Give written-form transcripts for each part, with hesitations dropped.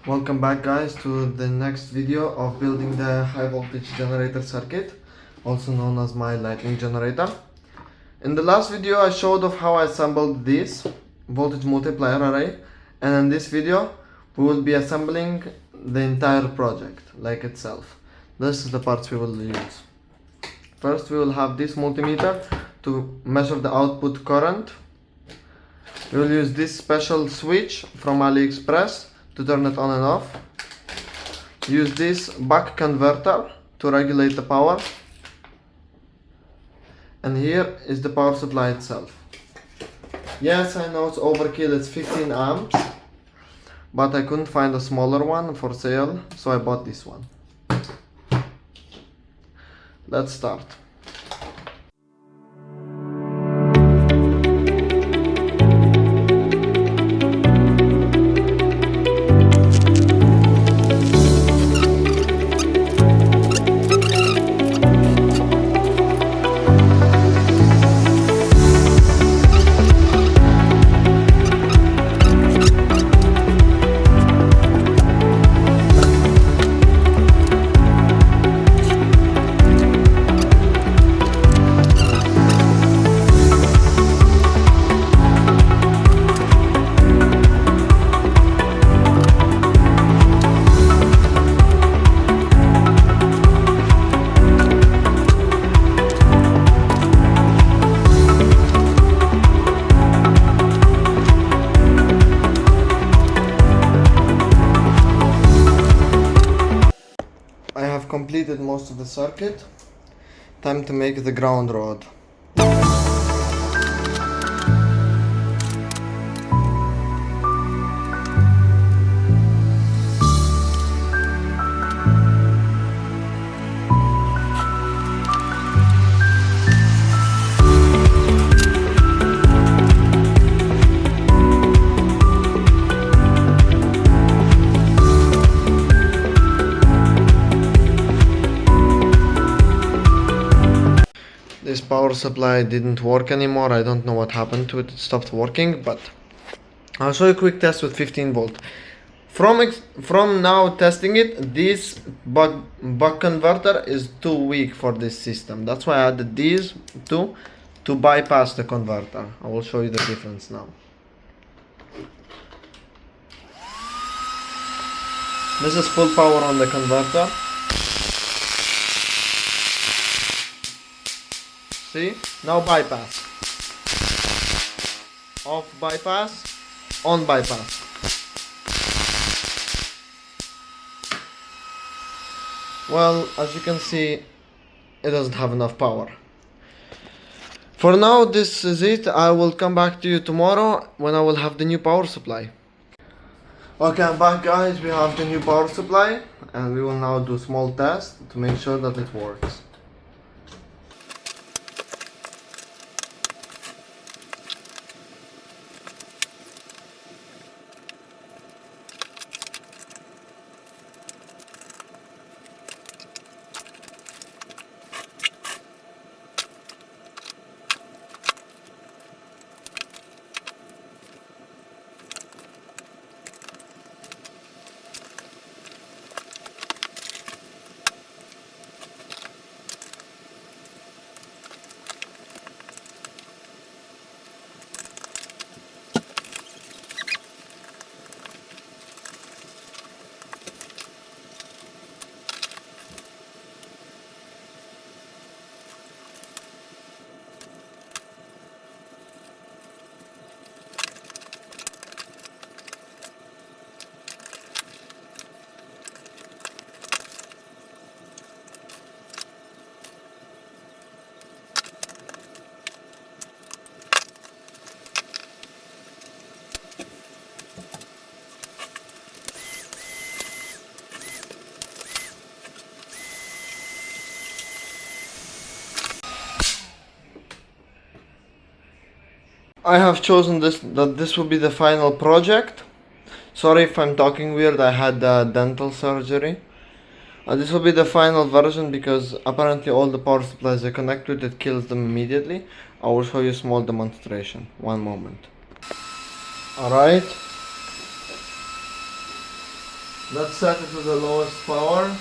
Welcome back guys to the next video of building the high voltage generator circuit, also known as my lightning generator. In the last video I showed of how I assembled this voltage multiplier array, and in this video we will be assembling the entire project like itself. This is the parts we will use. First we will have this multimeter to measure the output current. We will use this special switch from AliExpress to turn it on and off. Use this buck converter to regulate the power. And here is the power supply itself. Yes, I know it's overkill, it's 15 amps, but I couldn't find a smaller one for sale, so I bought this one. Let's start. I have completed most of the circuit. Time to make the ground rod. This power supply didn't work anymore. I don't know what happened to it. It stopped working, but I'll show you a quick test with 15 volt. From now testing it, this buck converter is too weak for this system. That's why I added these two to bypass the converter. I will show you the difference now. This is full power on the converter. See? Now bypass. Off bypass, on bypass. Well, as you can see, it doesn't have enough power. For now, this is it. I will come back to you tomorrow when I will have the new power supply. Okay, I'm back guys. We have the new power supply and we will now do a small test to make sure that it works. I have chosen that this will be the final project. Sorry if I'm talking weird, I had dental surgery. This will be the final version because apparently all the power supplies I connect with, it kills them immediately. I will show you a small demonstration. One moment. Alright. Let's set it to the lowest power.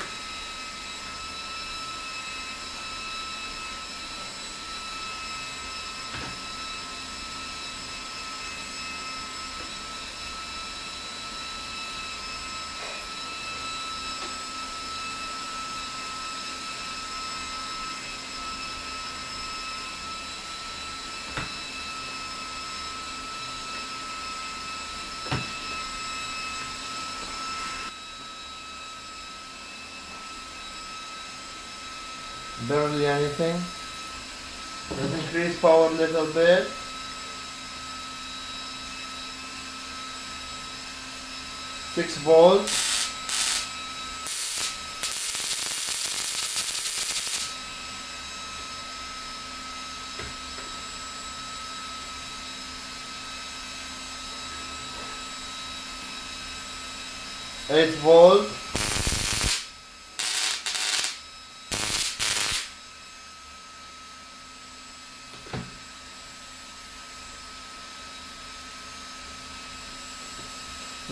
Barely anything. Let's increase power a little bit. Six volts. Eight volt.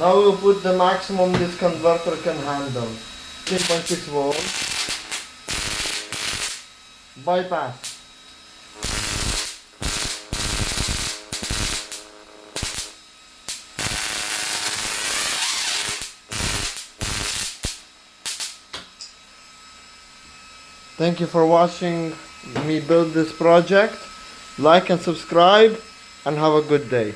Now we'll put the maximum this converter can handle. 3.6 volts. Bypass. Thank you for watching me build this project. Like and subscribe and have a good day.